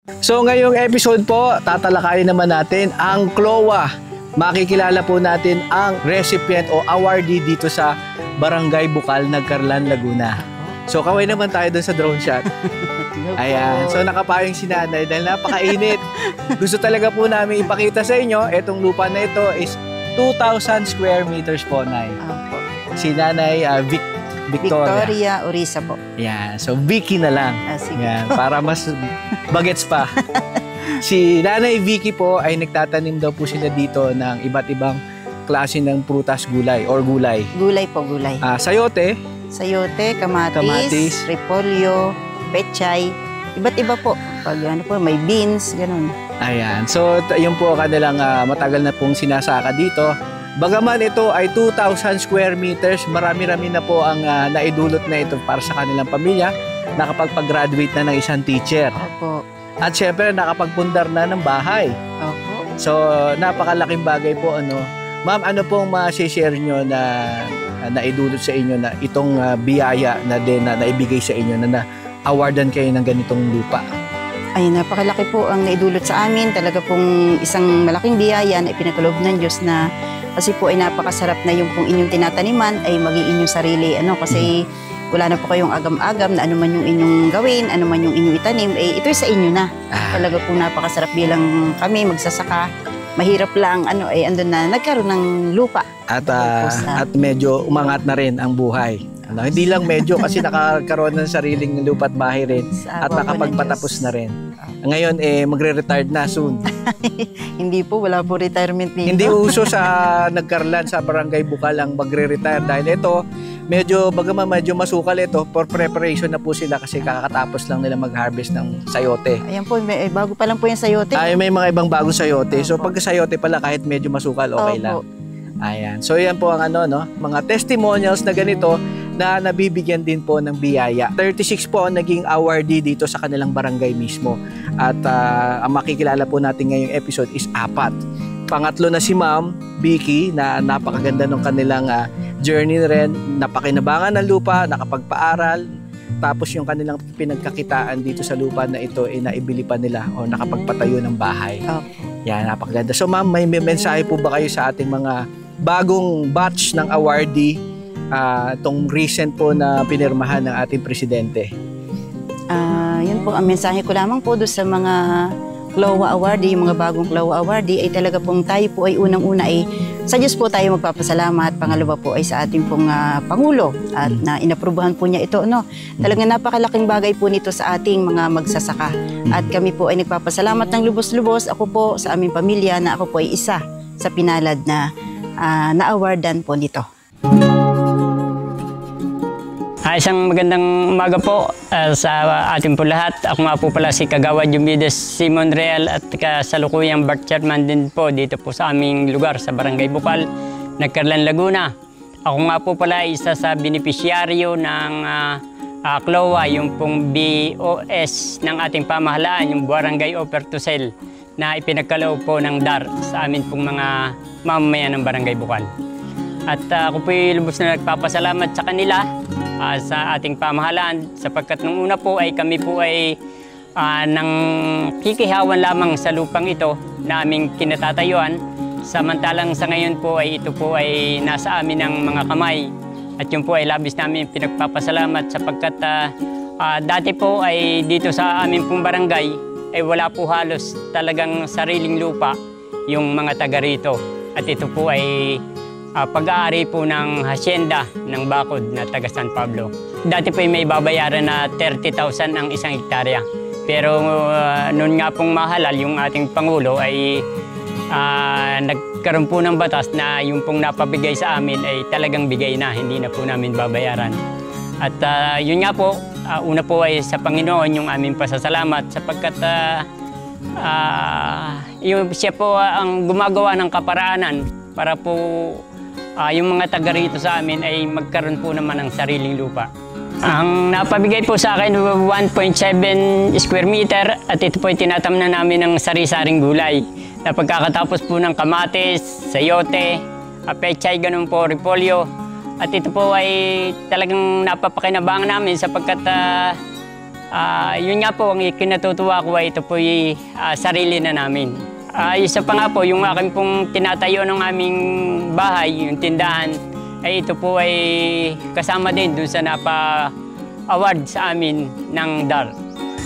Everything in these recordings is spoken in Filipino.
So ngayong episode po, tatalakayin naman natin ang CLOA. Makikilala po natin ang recipient o awardee dito sa Barangay Bukal, Nagcarlan, Laguna. So kaway naman tayo dun sa drone shot. Ayan, so nakapayong si Nanay dahil napakainit. Gusto talaga po namin ipakita sa inyo, itong lupa na ito is 2,000 square meters po, Nay. Si Nanay Victoria Orisa po. Yan. So, Vicky na lang. Sige. Yan. Para mas bagets pa. Si Nanay Vicky po ay nagtatanim daw po sila dito ng iba't ibang klase ng prutas, gulay or gulay. Gulay po, gulay. Sayote. Sayote, kamatis, repolyo, pechay. Iba't iba po. Pag ano po, may beans, ganun. Ayan. So, yun po kanilang matagal na pong sinasaka dito. Bagaman ito ay 2,000 square meters, marami-rami na po ang naidulot na ito para sa kanilang pamilya. Nakapagpag-graduate na ng isang teacher. Opo. At syempre, nakapagpundar na ng bahay. Opo. So, napakalaking bagay po. Ma'am, ano pong ma-share nyo na naidulot sa inyo na itong biyaya na din na naibigay sa inyo na na-awardan kayo ng ganitong lupa? Ay, napakalaki po ang naidulot sa amin. Talaga pong isang malaking biyaya na ipinagkaloob ng Diyos na kasi po ay napakasarap na yung pong inyong tinataniman ay maging inyong sarili. Kasi wala na po kayong agam-agam na ano man yung inyong gawin, ano man yung inyong itanim, ito'y sa inyo na. Talaga po napakasarap bilang kami magsasaka. Mahirap lang, andun na, nagkaroon ng lupa. At medyo umangat na rin ang buhay. Hindi lang medyo kasi nakakaroon ng sariling lupa at bahay rin at nakapagpatapos na rin. Ngayon, magre-retired na soon. Hindi po, wala po retirement dito. Hindi uso sa Nagcarlan, sa Barangay Bukal ang magre-retire dahil ito, bagaman medyo masukal ito, for preparation na po sila kasi kakatapos lang nila mag-harvest ng sayote. Ayan po, bago pa lang po yung sayote. May mga ibang bagong sayote. So pag sayote pala kahit medyo masukal, okay lang. Ayan. So yan po ang mga testimonials na ganito na nabibigyan din po ng biyaya. 36 po ang naging awardee dito sa kanilang barangay mismo. At ang makikilala po natin ngayong episode is 4. Pangatlo na si Ma'am Vicky na napakaganda ng kanilang journey rin. Napakinabangan ng lupa, nakapagpaaral. Tapos yung kanilang pinagkakitaan dito sa lupa na ito ay naibili pa nila o nakapagpatayo ng bahay. Yan, napakaganda. So Ma'am, may mensahe po ba kayo sa ating mga bagong batch ng awardee itong recent po na pinirmahan ng ating presidente? Yun po, ang mensahe ko lamang po doon sa mga CLOA awardee, yung mga bagong CLOA awardee ay talaga pong tayo po ay unang-una ay sa Diyos po tayo magpapasalamat. Pangalawa po ay sa ating pong Pangulo at na inaprubahan po niya ito. Talagang napakalaking bagay po nito sa ating mga magsasaka. At kami po ay nagpapasalamat ng lubos-lubos. Ako po sa aming pamilya na ako po ay isa sa pinalad na na-awardan po nito. Isang magandang umaga po sa ating po lahat. Ako nga po pala si Kagawad Jumides Simon Real at kasalukuyang Board Chairman din po dito po sa aming lugar sa Barangay Bukal, Nagcarlan, Laguna. Ako nga po pala isa sa benepisyaryo ng CLOA, yung pong BOS ng ating pamahalaan, yung Barangay Offer to Sell na ipinagkaloob po ng DAR sa amin pong mga mamamayan ng Barangay Bukal. At ako po lubos na nagpapasalamat sa kanila sa ating pamahalaan sapagkat nung una po ay kami po ay nang kikihawan lamang sa lupang ito na aming kinatatayuan, samantalang sa ngayon po ay ito po ay nasa amin ng mga kamay at yun po ay labis namin pinagpapasalamat sapagkat dati po ay dito sa amin pong barangay ay wala po halos talagang sariling lupa yung mga taga rito at ito po ay pag-aari po ng hacienda ng Bakod na taga San Pablo. Dati po ay may babayaran na 30,000 ang isang hektarya. Pero noon nga pong mahalal yung ating Pangulo ay nagkaroon po ng batas na yung pong napabigay sa amin ay talagang bigay na, hindi na po namin babayaran. At yun nga po, una po ay sa Panginoon yung aming pasasalamat sapagkat siya po ang gumagawa ng kaparaanan para po yung mga taga rito sa amin ay magkaroon po naman ng sariling lupa. Ang napabigay po sa akin 1.7 square meter at ito po ay tinatamnan namin ng sari-saring gulay. Na pagkakatapos po ng kamatis, sayote, pechay, ganun po, repolyo. At ito po ay talagang napapakinabangan namin sapagkat Yun nga po, ang kinatutuwa ko ay ito po sarili na namin. Isa pa nga po, yung aking pong tinatayo ng aming bahay, yung tindahan, ay ito po ay kasama din dun sa napa-award sa amin ng DAR.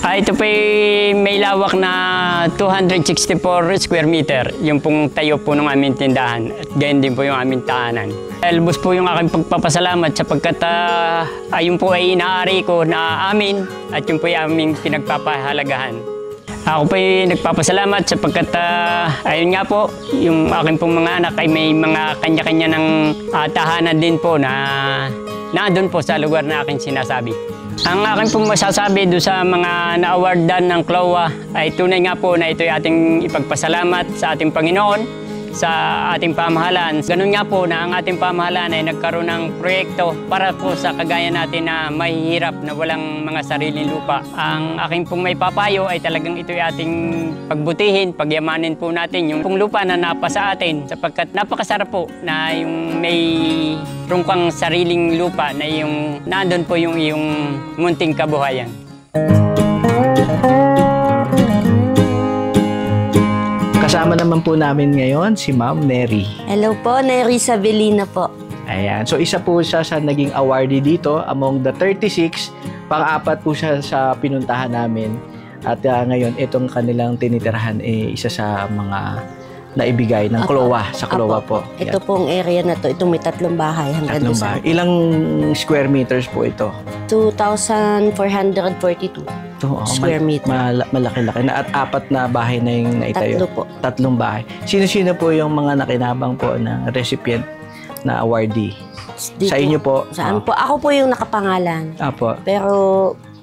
Ito po ay may lawak na 264 square meter, yung pong tayo po ng aming tindahan. At ganyan din po yung aming tahanan. Lubos po yung aking pagpapasalamat sapagkat ayun po ay inaari ko na amin at yun po ay aming pinagpapahalagahan. Ako po ay nagpapasalamat sapagkat ayun nga po, yung aking pong mga anak ay may mga kanya-kanya ng tahanan din po na nandun po sa lugar na aking sinasabi. Ang aking pong masasabi doon sa mga na-awardan ng CLOA ay tunay nga po na ito ay ating ipagpasalamat sa ating Panginoon, sa ating pamahalaan. Ganun nga po na ang ating pamahalaan ay nagkaroon ng proyekto para po sa kagaya natin na mahihirap na walang mga sariling lupa. Ang aking pong may papayo ay talagang ito ay ating pagbutihin, pagyamanin po natin yung pong lupa na napa sa atin sapagkat napakasarap po na yung may rungkang sariling lupa na yung nandun po yung iyong munting kabuhayan. Kasama naman po namin ngayon si Ma'am Neri. Hello po, Neri Sabelina po. Ayan. So isa po siya sa naging awardee dito among the 36. Pang-apat po siya sa pinuntahan namin. At ngayon, itong kanilang tinitirahan isa sa mga naibigay ng CLOA. Sa CLOA po. Ito pong area na to, itong may 3 bahay hanggang doon sa... Ilang square meters po ito? 2,442 square meter. Malaki-laki na at 4 na bahay na yung naitayo. 3 po. 3 bahay. Sino-sino po yung mga nakinabang po na recipient na awardee? Sa inyo po? Saan po? Ako po yung nakapangalan. Apo. Pero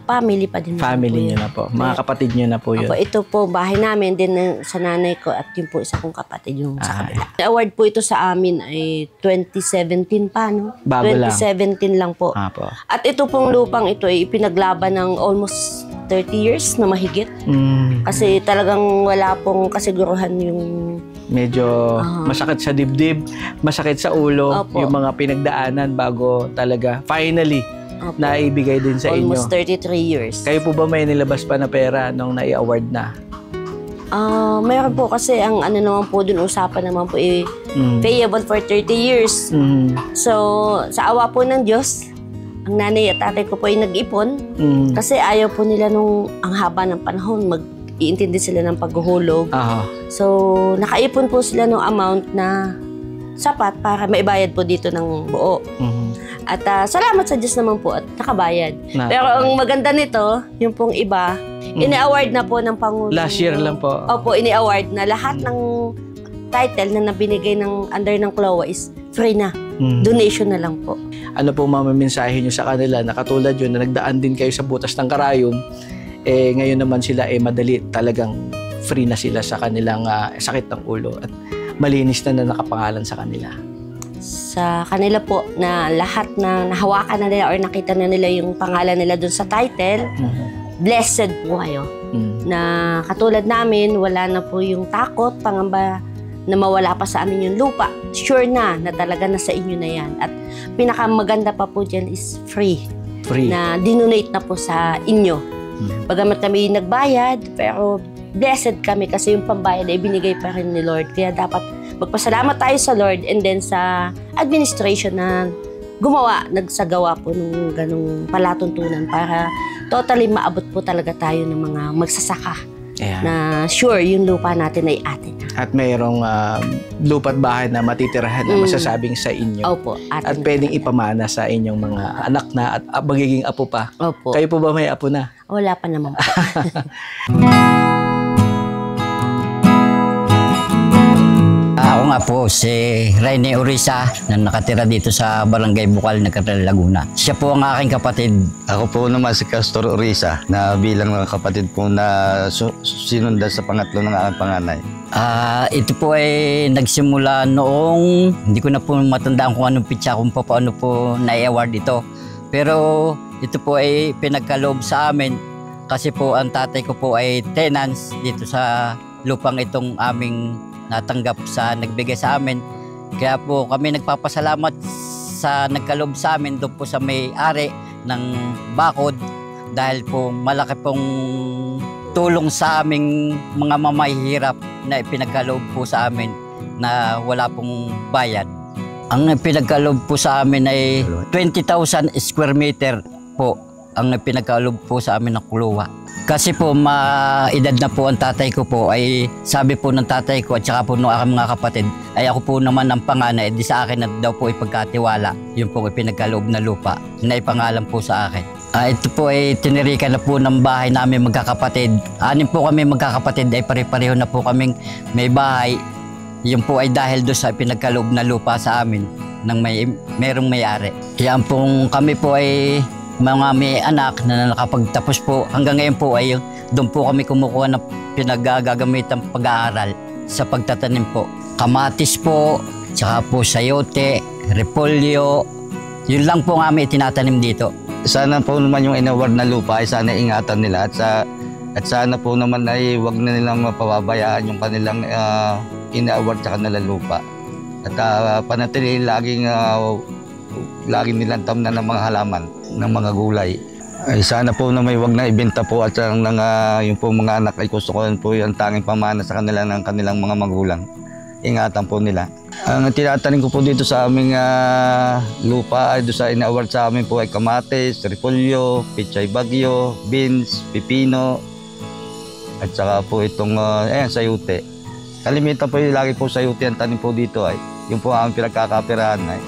family pa din. Family niyo na po. Mga kapatid niyo na po yun. Apo, ito po bahay namin din sa nanay ko at yun po isa kong kapatid yung sa kabila. Award po ito sa amin ay 2017 pa, no? Bago 2017 lang po. Apo. At ito pong lupang ito ay ipinaglaban ng almost 30 years na mahigit. Kasi talagang wala pong kasiguruhan yung... Medyo masakit sa dibdib, masakit sa ulo, Opo. yung mga pinagdaanan bago talaga finally Opo. naibigay din sa inyo. Almost 33 years. Kayo po ba may nilabas pa na pera nung nai-award na? Mayroon po kasi ang ano naman po dun, usapan naman po payable for 30 years. So, sa awa po ng Diyos, ang nanay at tatay ko po ay nag-ipon kasi ayaw po nila nung ang haba ng panahon mag-iintindi sila ng paghuhulog. So, nakaipon po sila ng amount na sapat para maibayad po dito ng buo. At salamat sa Diyos naman po at nakabayad. Pero ang maganda nito, yung pong iba, ini-award na po ng Pangulo. Last year lang po. Opo, ini-award na lahat ng title na nabinigay ng under ng CLOA is free na. Donation na lang po. Ano po mamamensahe nyo sa kanila na katulad yun na nagdaan din kayo sa butas ng karayom, ngayon naman sila madali talagang free na sila sa kanilang sakit ng ulo at malinis na nakapangalan sa kanila. Sa kanila po na lahat na nahawakan na nila or nakita na nila yung pangalan nila dun sa title, blessed po kayo. Na katulad namin, wala na po yung takot, pangamba na mawala pa sa amin yung lupa. Sure na talaga nasa inyo na yan. At pinakamaganda pa po dyan is free. Na dinonate na po sa inyo. Bagamat kami nagbayad, pero blessed kami kasi yung pambayad ay binigay pa rin ni Lord. Kaya dapat magpasalamat tayo sa Lord and then sa administration na nagsagawa po ng ganong palatuntunan para totally maabot po talaga tayo ng mga magsasaka. Na sure yung lupa natin ay atin. At mayroong lupa't bahay na matitirahan na masasabing sa inyo. Opo, atin. At pwedeng ipamana sa inyong mga anak na at magiging apo pa. Opo. Kayo po ba may apo na? Wala pa naman po. Ako nga po si Rene Orisa na nakatira dito sa Barangay Bukal, Nagcarral, Laguna. Siya po ang aking kapatid. Ako po naman si Castor Orisa na bilang mga kapatid po na sinundan sa pangatlo ng aking panganay. Ito po ay nagsimula noong, hindi ko na po matandaan kung anong pitsa, kung paano po na-award ito. Pero ito po ay pinagkaloob sa amin kasi po ang tatay ko po ay tenants dito sa lupang itong aming natanggap sa nagbigay sa amin. Kaya po kami nagpapasalamat sa nagkaloob sa amin doon po sa may-ari ng bakod dahil po malaki pong tulong sa aming mga mamahihirap na ipinagkaloob po sa amin na wala pong bayad. Ang pinagkaloob po sa amin ay 20,000 square meter po ang pinagkaloob po sa amin ng Kuluwa. Kasi po maedad na po ang tatay ko po, ay sabi po ng tatay ko at saka po ng aking mga kapatid ay ako po naman ang panganay, di sa akin na daw po ipagkatiwala yung po ipinagkaloob na lupa na ipangalan po sa akin. Ito po ay tinirikan na po ng bahay namin magkakapatid. 6 po kami magkakapatid ay pare-pareho na po kaming may bahay. Yun po ay dahil doon sa pinagkaloob na lupa sa amin ng merong may-ari. Yan pong kami po ay mga may anak na nakapagtapos po. Hanggang ngayon po ay doon po kami kumukuha ng pinagagamitang pag-aaral sa pagtatanim po. Kamatis po, tsaka po sayote, repolyo. Yun lang po nga kami itinatanim dito. Sana po naman yung inaward na lupa ay sana ingatan nila at sana po naman ay wag na nilang mapababayaan yung kanilang ina-award sa kanilang lupa. At panatili laging nilang tamnan ng mga halaman, ng mga gulay. Ay sana po na may wag na ibenta po at yung po mga anak ay gusto ko po yung tanging pamana sa kanila ng kanilang mga magulang. Ingatan po nila. Ang tinatanim ko po dito sa aming lupa ay doon sa ina-award sa amin po ay kamatis, repolyo, pichay bagyo, beans, pipino, at saka po itong sayute. Kalimitan po yung lagi po sayute ang tanim po dito ay yung po ang pinagkakapirahan ay.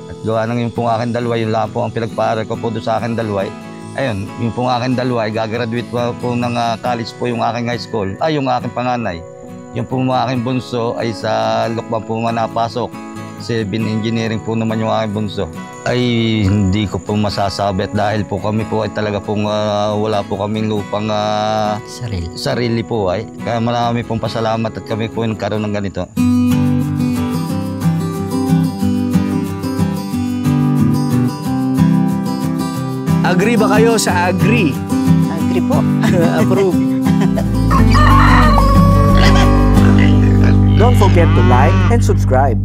At gawa ng yung po aking dalawa, yung lang po ang pinagpaaral ko po doon sa aking dalawa. Ayun, yung po aking dalawa ay gagraduate po ng college po yung aking high school, yung aking panganay. Yung po aking bunso ay sa Lukban po napasok. Civil engineering po naman yung aking bunso. Ay hindi ko po masasabi at dahil po kami po ay talaga pong wala po kaming lupang sarili po ay. Kaya marami pong pasalamat at kami po nagkaroon ng ganito. Agree ba kayo sa agree? Agree po. Approve. Don't forget to like and subscribe.